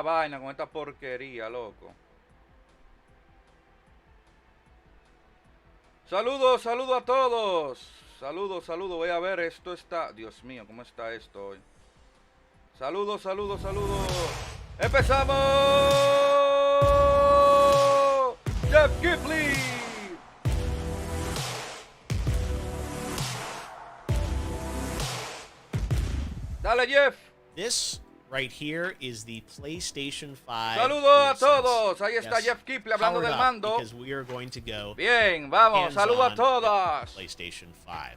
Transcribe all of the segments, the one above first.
esta vaina, con esta porquería, loco. Saludos, saludos a todos. Saludos, saludos. Voy a ver, esto está... Dios mío, ¿cómo está esto hoy? Saludos, saludos, saludos. ¡Empezamos! Jeff Kipley. Dale, Jeff. This right here is the PlayStation 5. Saludos a todos. Ahí está Jeff Kipley hablando del mando. Because we are going to go. Bien, vamos. Saludos a todos. PlayStation 5.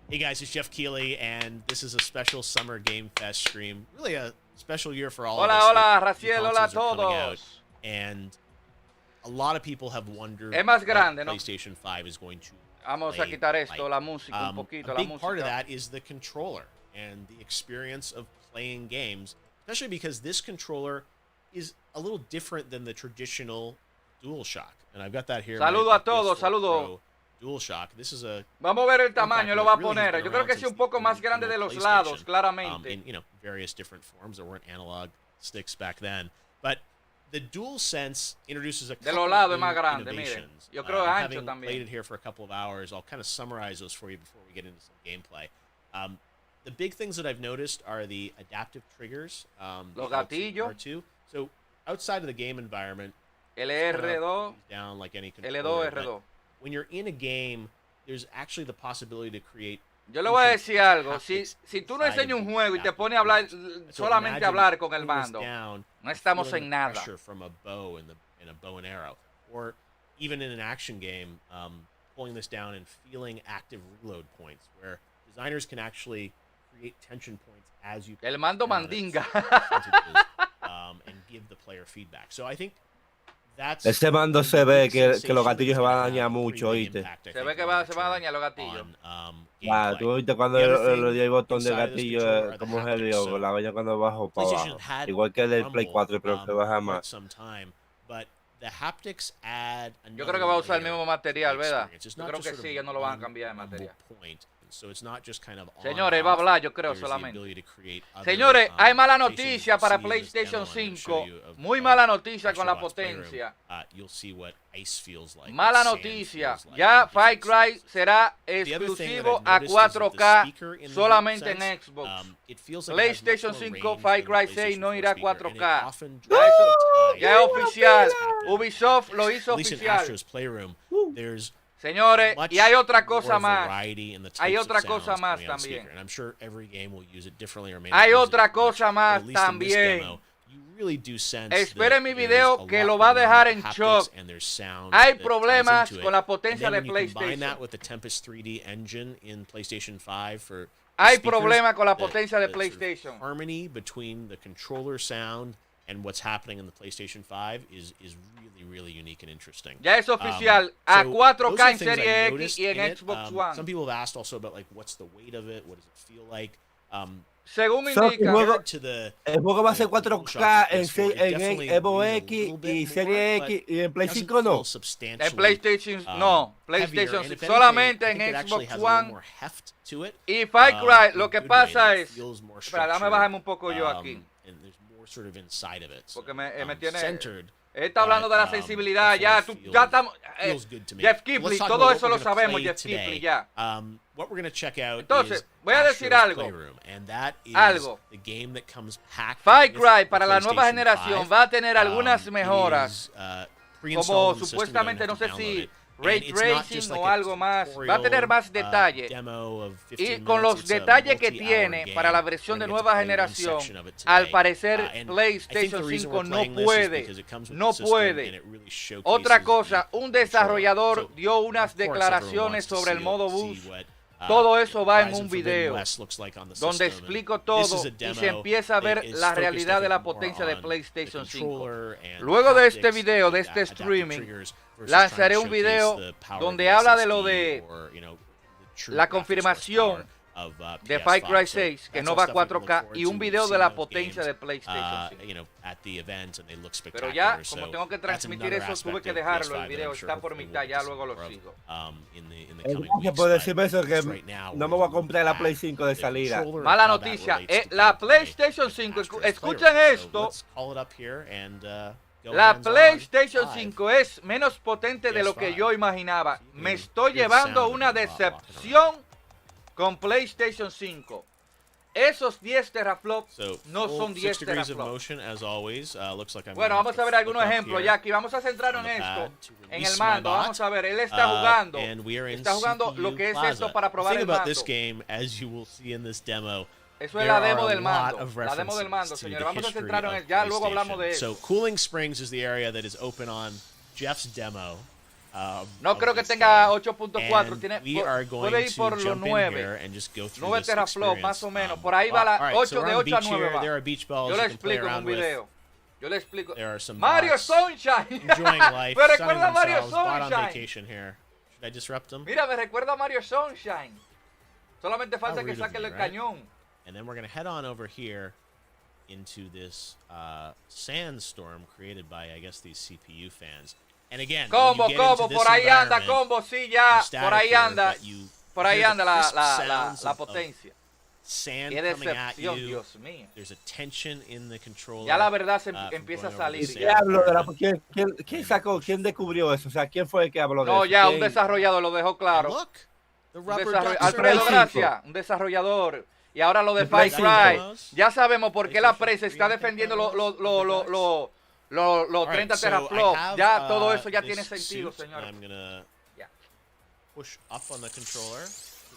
Hey guys, it's Jeff Keighley, and this is a special Summer Game Fest stream. Really a special year for all of us. Hola, Raciel, hola a todos. And a lot of people have wondered es más grande, what ¿no? PlayStation 5 is going to Vamos a quitar esto, la música, un poquito, a la big música. part of that is the controller and the experience of playing games, especially because this controller is a little different than the traditional DualShock. And I've got that here. Saludo a todos, saludo. DualShock. This is a Vamos a ver el tamaño, lo va a poner. Yo creo que sí un poco más grande de los lados, claramente. In, you know, various different forms. There weren't analog sticks back then. But the Dualsense introduces a couple of innovations. Yo creo ancho having también. played it here for a couple of hours, I'll kind of summarize those for you before we get into some gameplay. The big things that I've noticed are the adaptive triggers. Los gatillos. R2. So outside of the game environment, L2, down like any controller, L2, R2. when you're in a game, there's actually the possibility to create. Yo le voy a decir algo, si tú no enseñas un juego y te pones a hablar, solamente a hablar con el mando, no estamos en nada. From a bow in a bow and arrow, or even in an action game, pulling this down and feeling active reload points, where designers can actually create tension points as you. El mando mandinga. And give the player feedback. So I think. Ese mando se ve que los gatillos se van a dañar mucho, ¿oíste? Se ve que se van a dañar los gatillos. Tú viste cuando le di el botón de gatillo, como se dio, la vaina cuando bajo para abajo. Igual que el del Play 4, pero se baja más. Yo creo que va a usar el mismo material, ¿verdad? Yo creo que sí, ya no lo van a cambiar de material. Señores, va a hablar, yo creo, solamente. Señores, hay mala noticia para PlayStation 5. Muy mala noticia con la potencia. Mala noticia. Ya Far Cry será exclusivo a 4K solamente en Xbox. PlayStation 5, Far Cry 6 no irá a 4K. Ya es oficial. Ubisoft lo hizo oficial. Señores, y hay otra cosa más. Hay otra cosa más también. Hay otra cosa más también. Esperen mi video que lo va a dejar en shock. Hay problemas con la potencia de PlayStation. Hay problemas con la potencia de PlayStation. Harmony between the controller sound and what's happening in the PlayStation 5 is really unique and interesting. Ya es oficial a 4K en Serie X y en Xbox One. Some people have asked also about like what's the weight of it, what does it feel like. Según indica, el juego va a ser 4K en Xbox X y Serie X y en Play 5 no. En PlayStation no, PlayStation solamente en Xbox One. Y Far Cry, lo que pasa es, espera, dame bajarme un poco yo aquí. Porque me tiene. Está hablando de la sensibilidad, ya estamos. Jeff Kipley, todo eso lo sabemos, Jeff Kipley, ya. Entonces, voy a decir algo. Far Cry para la nueva generación va a tener algunas mejoras, como supuestamente, no sé si Ray Tracing o algo más. Va a tener más detalle. Y con los detalles que tiene para la versión de nueva generación, al parecer PlayStation 5 no puede. No puede. Otra cosa, un desarrollador dio unas declaraciones sobre el modo bus. Todo eso va en un video donde explico todo y se empieza a ver la realidad de la potencia de PlayStation 5. Luego de este video, de este streaming, lanzaré un video donde habla de lo de la confirmación de Far Cry 6 que no va a 4K y un video de la potencia de PlayStation 5. Pero ya, como tengo que transmitir eso, tuve que dejarlo el video. Está por mitad, ya luego lo sigo. Gracias por decirme eso, que no me voy a comprar la Play 5 de salida. Mala noticia, la PlayStation 5, escuchen esto. La PlayStation 5 es menos potente de lo que yo imaginaba. Me estoy llevando una decepción con PlayStation 5. Esos 10 teraflops no son 10 teraflops. Bueno, vamos a ver algunos ejemplos ya aquí. Vamos a centrarnos en esto, en el mando. Vamos a ver, él está jugando. Está jugando lo que es esto para probar el mando. Eso es la demo del mando. La demo del mando, señores. Vamos a centrarnos en él. Ya luego hablamos de eso. So Cooling Springs is the area that is open on Jeff's demo. No creo que tenga 8.4, puede ir por los 9 teraflops más o menos, por ahí va la 8, de 8 a 9 va. Yo le explico en un video. Yo le explico. Mario Sunshine. Me recuerda a Mario Sunshine. Mira, me recuerda a Mario Sunshine. Solamente falta que saque el cañón. And then we're going to head on over here into this sandstorm created by, I guess, these CPU fans. And again, combo, por ahí anda, combo, sí, ya, por ahí anda la potencia. Qué decepción, Dios mío. Ya la verdad se empieza a salir. ¿Quién descubrió eso? O sea, ¿quién fue el que habló de eso? No, ya, un desarrollador lo dejó claro. Alfredo, gracias, un desarrollador. Y ahora lo de Far Cry. Ya sabemos por qué la prensa está defendiendo los 30 teraflops. Ya todo eso ya tiene sentido, señores.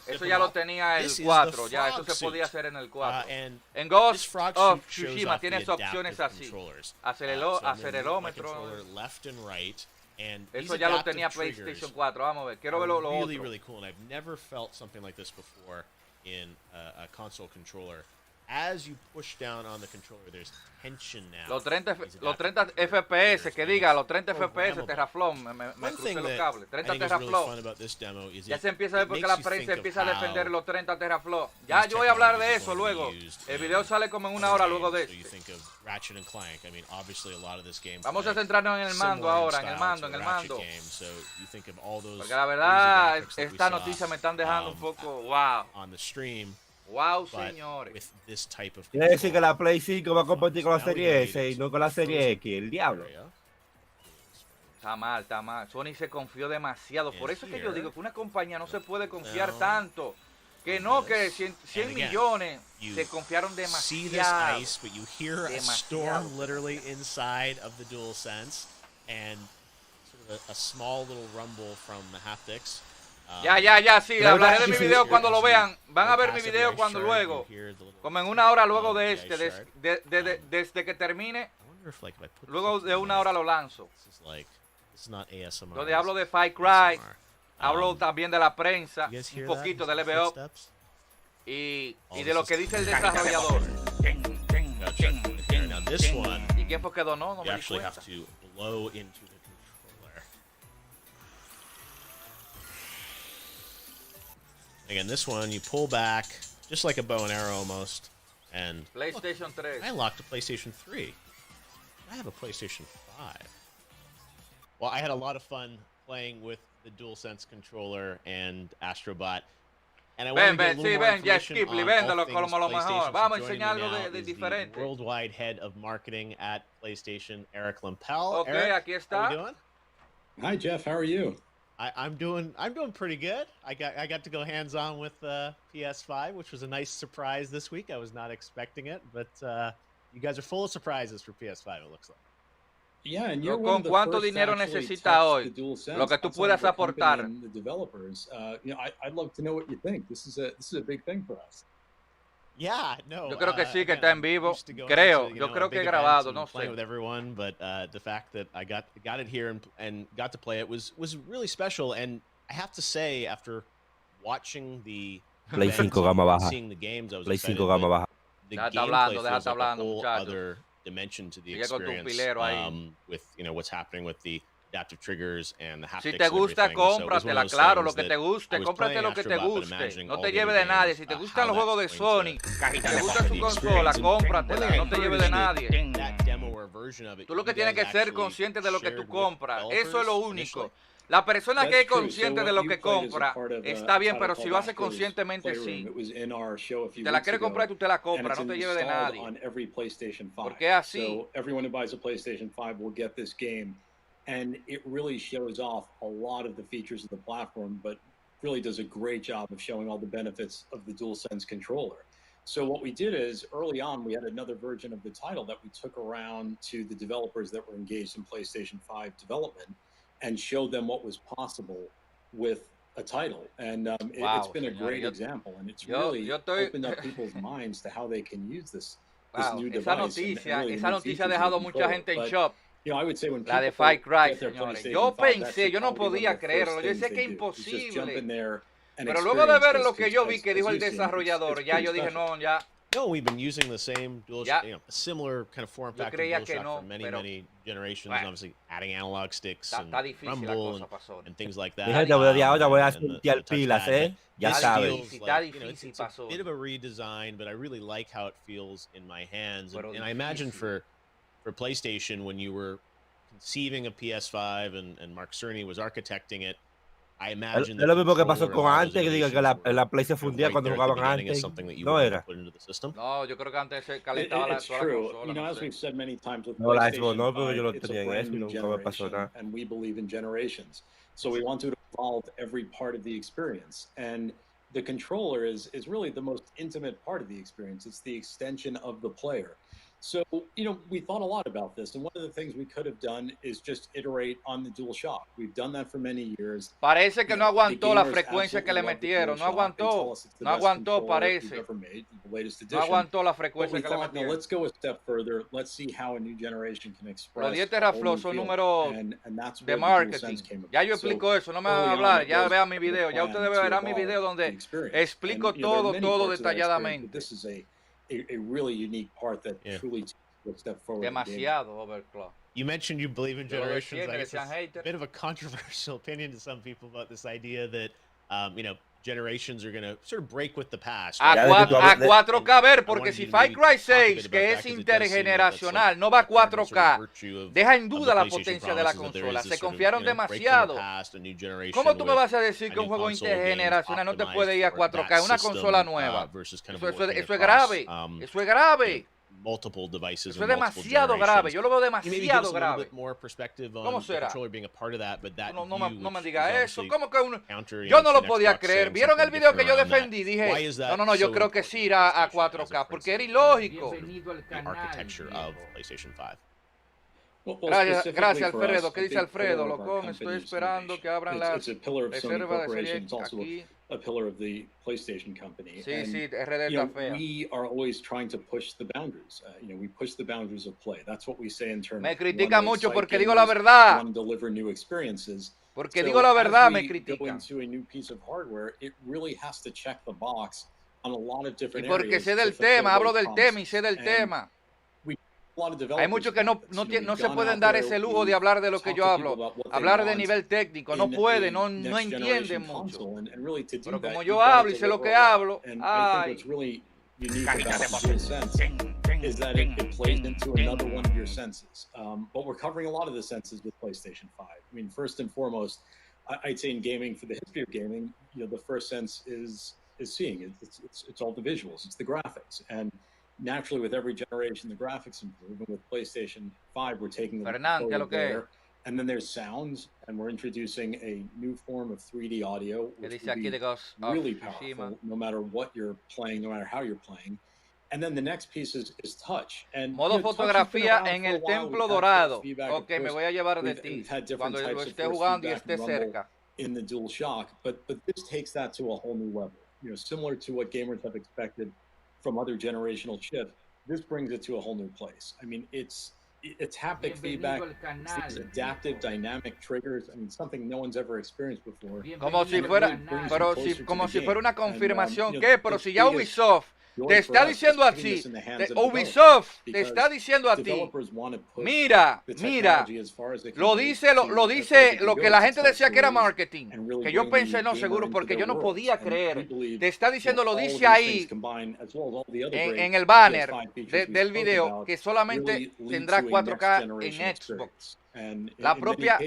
Eso ya lo tenía el 4. Ya eso se podía hacer en el 4. En Ghost of Tsushima tienes opciones así. Acelerómetro. Eso ya lo tenía PlayStation 4. Vamos a ver. Quiero ver lo otro. In a console controller, as you push down on the controller, there's tension now. Los 30 FPS, que diga, los 30 FPS, teraflop, me crucé los cables. 30 teraflop. Ya se empieza a ver porque la prensa empieza a defender los 30 teraflop. Ya yo voy a hablar de eso luego. El video sale como en una hora luego de este. Vamos a centrarnos en el mando ahora, en el mando. Porque la verdad, esta noticia me están dejando un poco, wow. Wow, señores. Quiere decir que la Play 5 va a competir con la Serie S y no con la Serie X. El diablo. Está mal, está mal. Sony se confió demasiado. Por eso es que yo digo que una compañía no se puede confiar tanto. Que no, que 100 millones se confiaron demasiado. Storm literally inside of the Dualsense and sort of a small little rumble from the haptics. Ya, sí, hablaré de mi video cuando lo vean. Van a ver mi video cuando luego, como en una hora luego de este, desde que termine, luego de una hora lo lanzo. Donde hablo de Far Cry, hablo también de la prensa, un poquito de Level Up y de lo que dice el desarrollador. ¿Y quién fue que donó? No me di cuenta. Again, this one, you pull back, just like a bow and arrow almost, and... PlayStation 3. I unlocked a PlayStation 3. I have a PlayStation 5. Well, I had a lot of fun playing with the DualSense controller and Astrobot. And I want to get a little more information on all things PlayStation. Vamos a enseñar algo de diferente. The worldwide head of marketing at PlayStation, Eric Lempel. Okay, Eric, aquí está. How are you doing? Hi, Jeff. How are you? I'm doing pretty good. I got to go hands-on with PS5, which was a nice surprise this week. I was not expecting it, but you guys are full of surprises for PS5. It looks like. Yeah, and you're ¿Con cuánto dinero necesita hoy? Lo que tú puedas aportar. The developers, I'd love to know what you think. This is a big thing for us. Yeah, no. Yo creo que sí, que está en vivo. Creo, yo creo que grabado, no sé. With everyone, but the fact that I got it here and got to play it was really special. And I have to say, after watching the Play 5 gama baja. Seeing the games, I was Play 5 gama baja. The gameplay feels like a whole other dimension to the experience. With what's happening with the adaptive triggers and the haptics. Si te gusta, cómpratela, claro, lo que te guste, cómprate lo que te guste, no te lleve de nadie. Si te gustan los juegos de Sony, si te gusta su consola, cómpratela, no te lleve de nadie. Tú lo que tienes que ser consciente de lo que tú compras, eso es lo único. La persona que es consciente de lo que compra está bien, pero si lo hace conscientemente, sí. Te la quieres comprar, tú te la compras, no te lleves de nadie. Porque es así. And it really shows off a lot of the features of the platform, but really does a great job of showing all the benefits of the DualSense controller. So what we did is, early on, we had another version of the title that we took around to the developers that were engaged in PlayStation 5 development and showed them what was possible with a title. And it's been a great example, and it's really opened up people's minds to how they can use this new device. Esa noticia ha dejado mucha gente en shock. La de Far Cry, señores. Yo pensé, yo no podía creerlo. Yo decía que es imposible. Pero luego de ver lo que yo vi que dijo el desarrollador, ya yo dije, no, ya. No, we've been using the same similar kind of form factor DualShock for many generations. Obviously, adding analog sticks and rumble and things like that. Ahora voy a sentir pilas, ya sabes. It's a bit of a redesign, but I really like how it feels in my hands. And I imagine for PlayStation, when you were conceiving a PS5 and Mark Cerny was architecting it, I imagine es lo mismo que pasó con antes, que diga que la Play se fundía cuando jugaban antes. No era. No, yo creo que antes se calentaba la consola. You know, as we've said many times with no, PlayStation no, pero yo lo 5, tenía en eso y nunca me pasó nada. And we believe in generations. So we want to evolve every part of the experience. And the controller is really the most intimate part of the experience. It's the extension of the player. So, you know, we thought a lot about this, and one of the things we could have done is just iterate on the DualShock. We've done that for many years. Parece que no aguantó la frecuencia que le metieron, no aguantó, parece. No aguantó la frecuencia que le metieron. Let's go a step further. Let's see how a new generation can express. Los 10 teraflops son números de marketing. Ya yo explico eso, no me van a hablar, ya vean mi video, ya ustedes verán mi video donde explico todo detalladamente. This is a really unique part that truly takes a step forward. Demasiado overclock. You mentioned you believe in generations. I guess it's a bit of a controversial opinion to some people about this idea that, you know, generations are going to sort of break with the past. A 4K, ver, porque si Far Cry 6, que es intergeneracional, no va a 4K, deja en duda la potencia de la consola. Se confiaron demasiado. ¿Cómo tú me vas a decir que un juego intergeneracional no te puede ir a 4K? Una consola nueva. Eso es grave. Eso es grave. Eso es demasiado grave. Yo lo veo demasiado grave. ¿Cómo será? No me diga eso. ¿Cómo que uno? Yo no lo podía creer. ¿Vieron el video que yo defendí? Dije, no, yo creo que sí irá a 4K, porque era ilógico. Gracias, Alfredo. ¿Qué dice Alfredo? Locón, estoy esperando que abran las reservas de serie aquí. A pillar of the PlayStation company. Sí, RD está fea. We are always trying to push the boundaries. You know, we push the boundaries of play. That's what we say internally. Me critica mucho porque digo la verdad. Deliver new experiences. Porque digo la verdad, me critican. Go into a new piece of hardware, it really has to check the box on a lot of different areas. Porque sé del tema, hablo del tema y sé del tema. Hay muchos que no se pueden dar ese lujo de hablar de lo que yo hablo, hablar de nivel técnico, no pueden, no entienden mucho. Pero como yo hablo y sé lo que hablo, ay. Is that it plays into another one of your senses. But we're covering a lot of the senses with PlayStation 5. I mean, first and foremost, I'd say in gaming, for the history of gaming, you know, the first sense is seeing. It's all the visuals, it's the graphics, and naturally, with every generation, the graphics improve. And with PlayStation 5, we're taking them forward there. And then there's sounds, and we're introducing a new form of 3D audio, which will be really powerful, no matter what you're playing, no matter how you're playing. And then the next piece is touch. And, modo fotografía en el Templo Dorado. Ok, me voy a llevar de ti cuando lo esté jugando y esté cerca. In the DualShock, but this takes that to a whole new level. You know, similar to what gamers have expected from other generational chips, this brings it to a whole new place. I mean, it's haptic feedback, it's adaptive dynamic triggers. I mean, something no one's ever experienced before. Como si fuera una confirmación que, pero si ya Ubisoft te está diciendo así, Ubisoft te está diciendo a ti, mira, lo dice lo que la gente decía que era marketing, que yo pensé, no, seguro, porque yo no podía creer, te está diciendo, lo dice ahí, en el banner del video, que solamente tendrá 4K en Xbox. La propia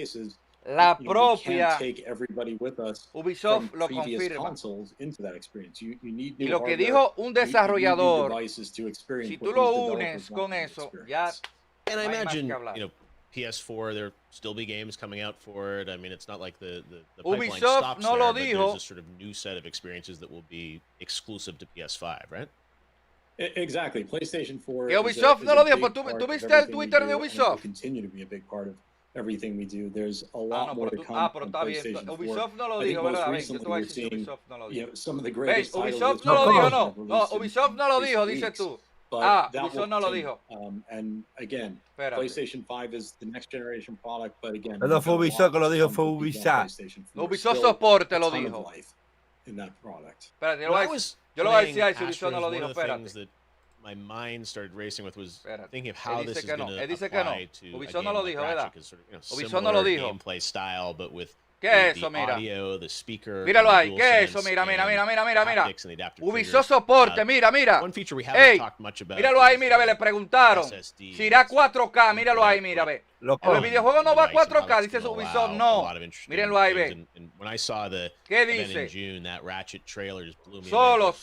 Ubisoft lo confirma. Y lo que dijo un desarrollador, si tú lo unes con eso, ya and I imagine, PS4, there'll still be games coming out for it. I mean, it's not like the pipeline Ubisoft stops no there, lo but dijo. there's a sort of new set of experiences that will be exclusive to PS5, right? Exactly. PlayStation 4. Que Ubisoft no lo dijo, pues tú viste el Twitter de Ubisoft. Continue to be a big part of everything we do. There's a lot more to come from PlayStation 4. Ubisoft no lo dijo, ¿verdad? Ubisoft no lo dijo. Some of the greatest Ubisoft no lo dijo, no, Ubisoft no lo dijo, dices tú. Ubisoft no lo dijo. And again, PlayStation 5 is the next generation product, but again, no fue Ubisoft que lo dijo, fue Ubisoft. Ubisoft Soporte lo dijo. In that product. Espérate, yo lo voy a decir a Ubisoft no lo dijo, espérate. My mind started racing with was thinking of how this is que going to apply to Ubisoft no lo dijo, ¿verdad? Ubisoft no lo dijo. Gameplay style, but with ¿qué es eso, mira? Audio, the speaker, míralo ahí, ¿qué es eso? Mira. Ubisoft soporte, mira. Ey, míralo ahí, mira, ve, le preguntaron si irá 4K, míralo ahí, mira, ve. El videojuego no va a 4K, dice Ubisoft, no. Mírenlo ahí, ve. ¿Qué dice? Solo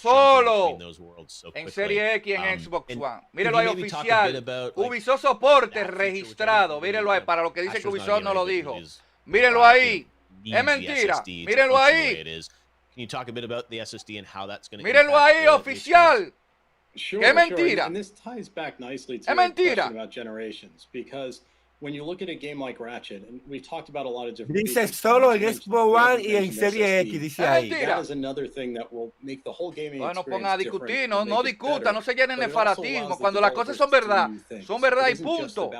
en Serie X en Xbox One. Mírenlo ahí, oficial. Ubisoft soporte registrado. Mírenlo ahí, para lo que dice que Ubisoft no lo dijo. Mírenlo ahí. Es mentira. Mírenlo ahí. Mírenlo ahí, oficial. Es mentira. Es mentira. When you look at a game like Ratchet, and we've talked about a lot of different. Dice solo en Xbox One y en Serie X, dice ahí. That is another thing that will make the whole gaming experience different. No pongan a discutir, no discutan, no se llenen de fanatismo. Cuando las cosas son verdad y punto.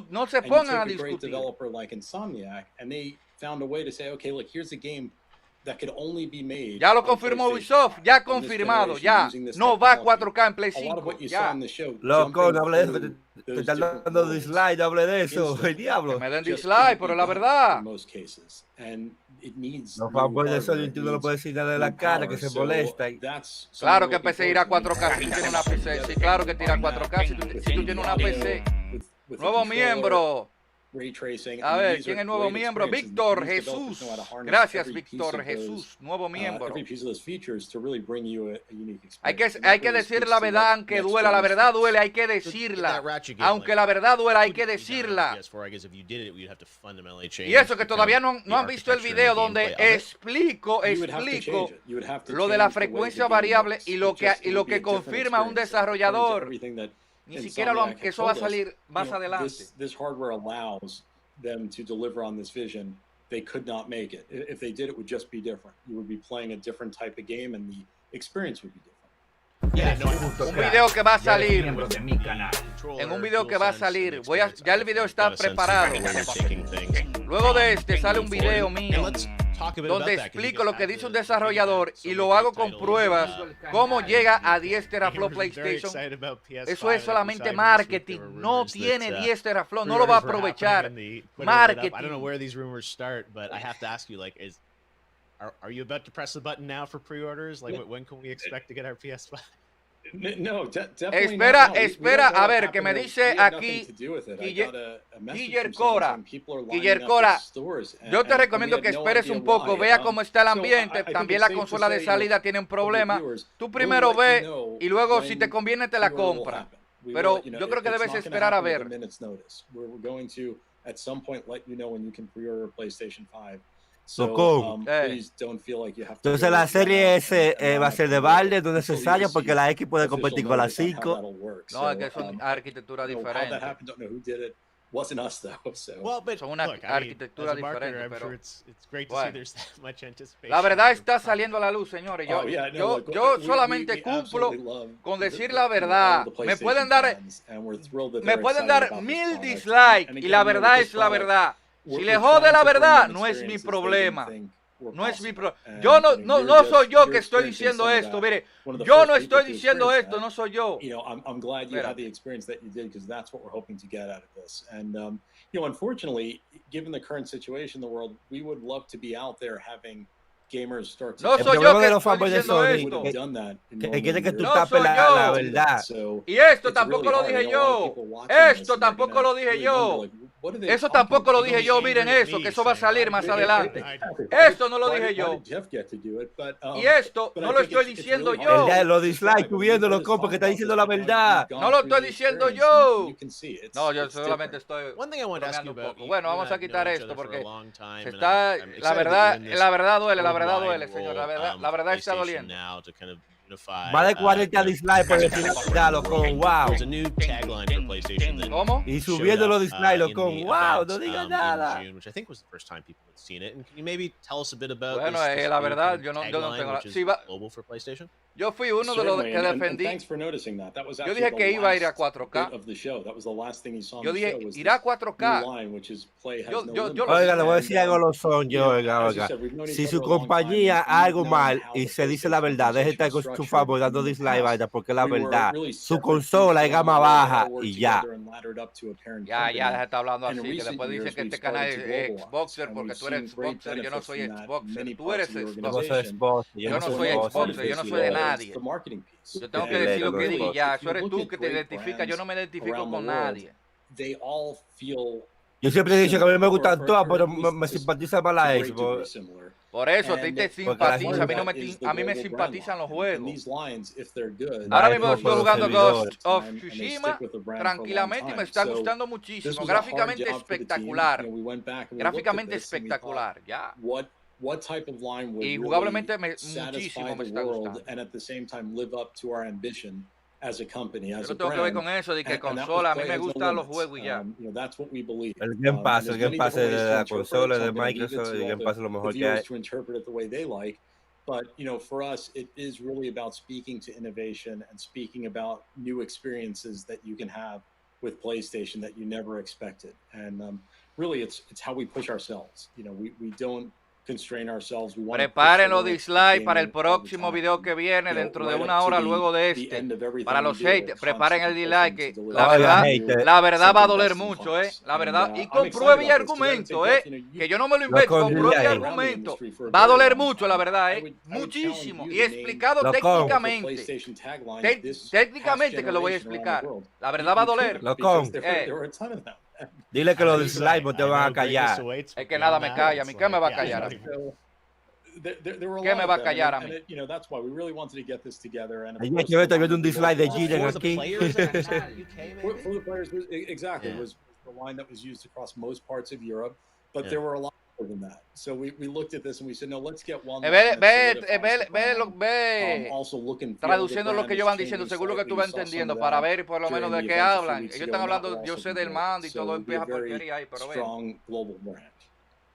No se pongan a discutir. Developer like Insomniac, and they found a way to say, okay, look, here's a game that could only be made. Ya lo confirmó Ubisoft, ya confirmado, ya. No va a 4K en Play 5, ya. Loco, no hable de eso, te están dando dislike, no hable de eso, el diablo. Que me den dislike, pero la verdad. Los fanboys de Sony, tú no lo puedes decir nada de la cara, que se molestan. Claro que PC irá a 4K si tú tienes una PC. Sí, claro que tira 4K si tú tienes una PC. Nuevo miembro. A ver, ¿quién es nuevo miembro? Víctor Jesús. Gracias, Víctor Jesús. Nuevo miembro. Hay que decir la verdad aunque duela. La verdad duele, hay que decirla. Aunque la verdad duela, hay que decirla. Y eso que todavía no han visto el video donde explico lo de la frecuencia variable y lo que confirma un desarrollador. Ni siquiera que eso va a salir más adelante. This hardware allows them to deliver on this vision. They could not make it. If they did, it would just be different. You would be playing a different type of game, and the experience would be different. Un video que va a salir. En un video que va a salir. Ya el video está preparado. Luego de este sale un video mío donde explico lo que dice un desarrollador y lo hago con pruebas, cómo llega a 10 teraflops PlayStation. Eso es solamente marketing, no tiene 10 teraflops, no lo va a aprovechar. Marketing. I don't know where these rumors start, but I have to ask you, like, are you about to press the button now for pre-orders? Like, when can we expect to get our PS5? No, espera, a ver, que me dice aquí Guiller Cora, yo te recomiendo que esperes un poco, vea cómo está el ambiente, también la consola de salida tiene un problema, tú primero ve y luego si te conviene te la compra, pero yo creo que debes esperar a ver. Entonces la serie S va a ser de balde, no es necesario, porque la X puede competir con la 5. No, es que son arquitecturas diferentes. Son una arquitectura diferente, pero bueno. La verdad está saliendo a la luz, señores. Yo solamente cumplo con decir la verdad. Me pueden dar 1000 dislikes y la verdad es la verdad. Si le jode la verdad, no es mi problema. No es mi problema. Yo no soy yo que estoy diciendo esto. Mire, yo no estoy diciendo esto, no soy yo. I'm glad you had the experience that you did, because that's what we're hoping to get out of this. And unfortunately, given the current situation in the world, we would love to be out there having gamers start to... No soy yo que estoy diciendo esto. Que quiere que tú tapes la verdad. Y esto tampoco lo dije yo. Esto tampoco lo dije yo. Eso tampoco lo dije yo. Miren eso, que eso va a salir más adelante. Esto no lo dije yo. Y esto no lo estoy diciendo yo. Los dislikes, tú viéndolo, porque está diciendo la verdad. No lo estoy diciendo yo. No, yo solamente estoy bromeando un poco. Bueno, vamos a quitar esto porque se está... La verdad duele, señor. La verdad está doliendo. Más de 40 dislikes por decir la verdad, loco. Wow. ¿Cómo? Y subiendo los dislikes, loco. Wow, no digas nada. Bueno, la verdad, yo no tengo la... Sí, yo fui uno de los que defendí. Yo dije que iba a ir a 4K. Yo dije, irá a 4K. Oiga, le voy a decir algo a los son yo, oiga. Si su compañía algo mal y se dice la verdad, deje de estar con su favor dando dislike, vaya, porque la verdad, su consola es gama baja y ya. Ya, deja de estar hablando así, que después dicen que este canal es Xboxer porque tú eres Xboxer, yo no soy Xboxer, tú eres Xboxer. Yo no soy Xboxer, yo no soy de nadie. Yo tengo que decir lo que digo y ya, eso eres tú que te identificas, yo no me identifico con nadie. Yo siempre he dicho que a mí me gustan todas, pero me simpatiza más la Xbox. Por eso a ti te simpatiza, a mí me simpatizan los juegos. Ahora mismo estoy jugando Ghost of Tsushima tranquilamente y me está gustando muchísimo. Gráficamente espectacular. Gráficamente espectacular, ya. Y jugablemente muchísimo me está gustando. Yo lo tengo que ver con eso de que consola, a mí me gustan los juegos y ya. El Game Pass de la consola de Microsoft, el Game Pass es lo mejor que hay. But for us, it is really about speaking to innovation and speaking about new experiences that you can have with PlayStation that you never expected. And really, it's how we push ourselves. We don't constrain ourselves. Preparen los dislikes para el próximo video que viene dentro de una hora luego de este. Para los haters, preparen el dislike. Que la verdad va a doler mucho, la verdad. Y con prueba y argumento, que yo no me lo invento, con prueba y argumento. Va a doler mucho, la verdad, muchísimo. Y explicado técnicamente. Técnicamente que lo voy a explicar. La verdad va a doler. Dile que los dislikes no te van a callar. Es que nada me calla. ¿A mí qué me va a callar a mí? ¿Qué me va a callar a mí? Ayer que estoy viendo un dislike de Gillian aquí. Exactly. It was the line that was used across most parts of Europe, but there were a lot more than that. So we looked at this and we said, no, let's get one. Traduciendo lo que ellos van diciendo, según lo que tú vas entendiendo, para ver por lo menos de qué hablan. Ellos están hablando, yo sé del mando y todo empieza porquería ahí, pero ve.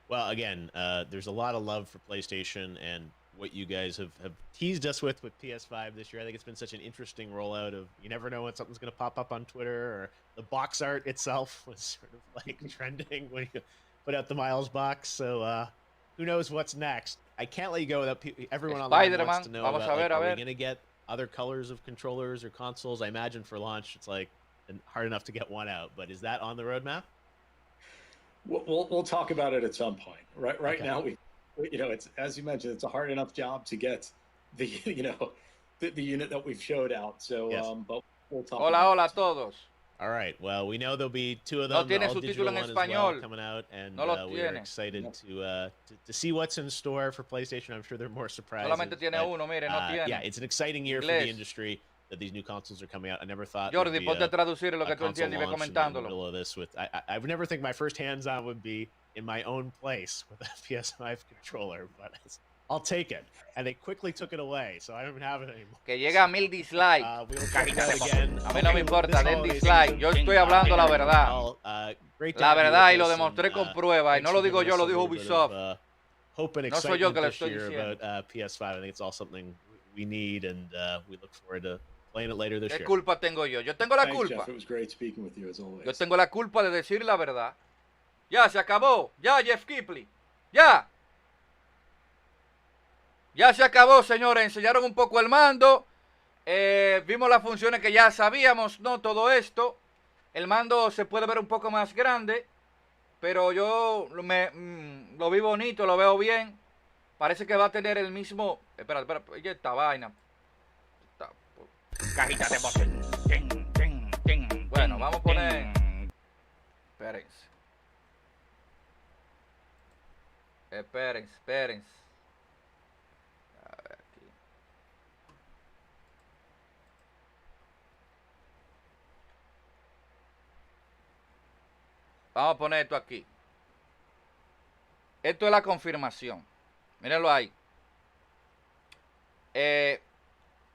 Well, again, there's a lot of love for PlayStation and what you guys have teased us with PS5 this year. I think it's been such an interesting rollout of, you never know when something's going to pop up on Twitter, or the box art itself was sort of like trending when you put out the Miles box. So who knows what's next? I can't let you go without everyone online wants to know about, like, are we going to get other colors of controllers or consoles? I imagine for launch it's like hard enough to get one out, but is that on the roadmap? We'll talk about it at some point. Right now we it's, as you mentioned, it's a hard enough job to get the the unit that we've showed out. So yes. But we'll talk. Hola a todos. All right. Well, we know there'll be two of them. No tiene subtítulo en español. Coming out, and we're excited to see what's in store for PlayStation. I'm sure there are more surprises. Solamente tiene uno, mire, no tiene. Yeah, it's an exciting year for the industry that these new consoles are coming out. I never thought. Jordi, ponte a traducir lo que tú entiendes y ve comentándolo. I would never think my first hands-on would be in my own place with a PS5 controller, but I'll take it. And they quickly took it away, so I don't even have it anymore. Que llega a 1000 dislikes. A mí no me importa, den dislike. Yo estoy hablando la verdad. La verdad, y lo demostré con prueba. Y no lo digo yo, lo dijo Ubisoft. No soy yo que lo estoy diciendo. PS5, I think it's all something we need, and we look forward to playing it later this year. ¿Qué culpa tengo yo? Yo tengo la culpa. Yo tengo la culpa de decir la verdad. Ya, se acabó. Ya, Jeff Kipley. Ya. Ya se acabó, señores. Enseñaron un poco el mando. Vimos las funciones que ya sabíamos, ¿no? Todo esto. El mando se puede ver un poco más grande. Pero yo lo vi bonito, lo veo bien. Parece que va a tener el mismo... Espera, oye, esta vaina. Cajita de voces. Bueno, vamos a poner... Espérense. A ver aquí. Vamos a poner esto aquí. Esto es la confirmación. Mírenlo ahí.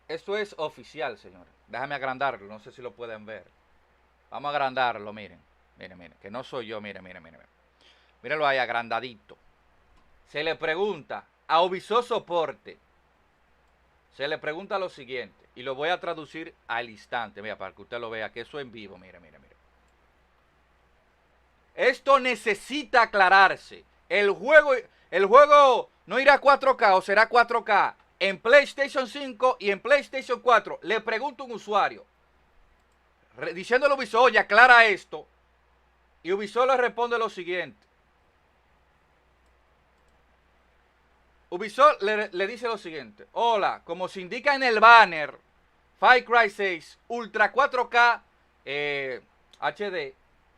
Esto es oficial, señores. Déjame agrandarlo, no sé si lo pueden ver. Vamos a agrandarlo, miren. Miren, que no soy yo, miren. Mírenlo ahí, agrandadito. Se le pregunta a Ubisoft Soporte. Se le pregunta lo siguiente. Y lo voy a traducir al instante. Mira, para que usted lo vea, que eso en vivo. Mire. Esto necesita aclararse. El juego no irá a 4K o será 4K en PlayStation 5 y en PlayStation 4. Le pregunto a un usuario, diciéndole a Ubisoft, oye, aclara esto. Y Ubisoft le responde lo siguiente. Ubisoft le dice lo siguiente. Hola, como se indica en el banner, Far Cry 6 Ultra 4K HD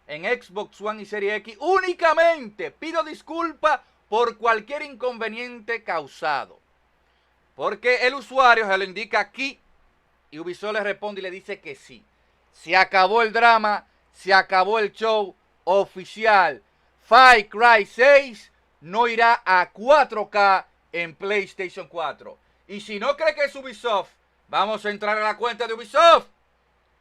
en Xbox One y Serie X, únicamente pido disculpas por cualquier inconveniente causado. Porque el usuario se lo indica aquí y Ubisoft le responde y le dice que sí. Se acabó el drama, se acabó el show oficial. Far Cry 6 no irá a 4K en PlayStation 4. Y si no cree que es Ubisoft, vamos a entrar a la cuenta de Ubisoft.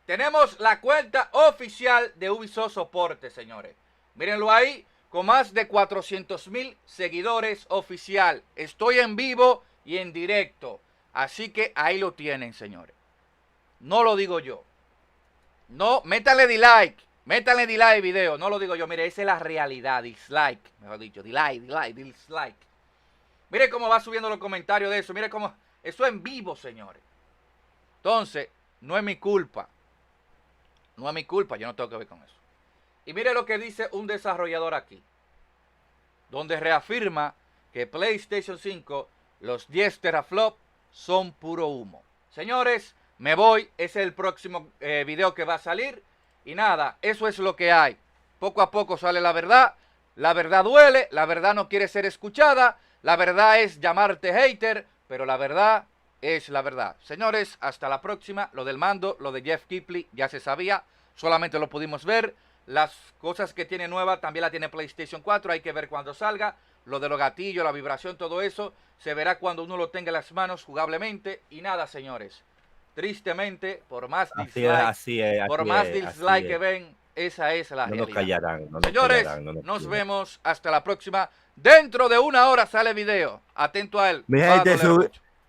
Tenemos la cuenta oficial de Ubisoft Soporte, señores. Mírenlo ahí, con más de 400,000 seguidores oficial. Estoy en vivo y en directo. Así que ahí lo tienen, señores. No lo digo yo. No, métanle dislike. Métanle dislike video. No lo digo yo. Mire, esa es la realidad. Dislike, mejor dicho. Dislike. Mire cómo va subiendo los comentarios de eso. Mire cómo... Eso en vivo, señores. Entonces, no es mi culpa. No es mi culpa, yo no tengo que ver con eso. Y mire lo que dice un desarrollador aquí, donde reafirma que PlayStation 5, los 10 teraflops son puro humo. Señores, me voy, ese es el próximo video que va a salir. Y nada, eso es lo que hay. Poco a poco sale la verdad duele, la verdad no quiere ser escuchada, la verdad es llamarte hater, pero la verdad es la verdad. Señores, hasta la próxima. Lo del mando, lo de Jeff Keighley ya se sabía, solamente lo pudimos ver. Las cosas que tiene nueva también la tiene PlayStation 4, hay que ver cuando salga. Lo de los gatillos, la vibración, todo eso se verá cuando uno lo tenga en las manos jugablemente. Y nada, señores, tristemente, por más dislike que ven, esa es la realidad. No nos callarán. Señores, nos vemos hasta la próxima. Dentro de 1 hora sale video. Atento a él. Mi gente,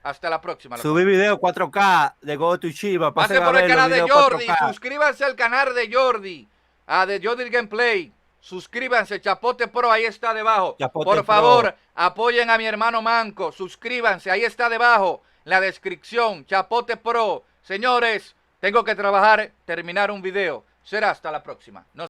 hasta la próxima. Subí video 4K de Go to Chiba. Pasen por el canal de Jordi. 4K. Suscríbanse al canal de Jordi. De Jordi Gameplay. Suscríbanse. Chapote Pro, ahí está debajo. Por favor, apoyen a mi hermano Manco. Suscríbanse, ahí está debajo. En la descripción. Chapote Pro. Señores, tengo que trabajar, terminar un video. Será hasta la próxima.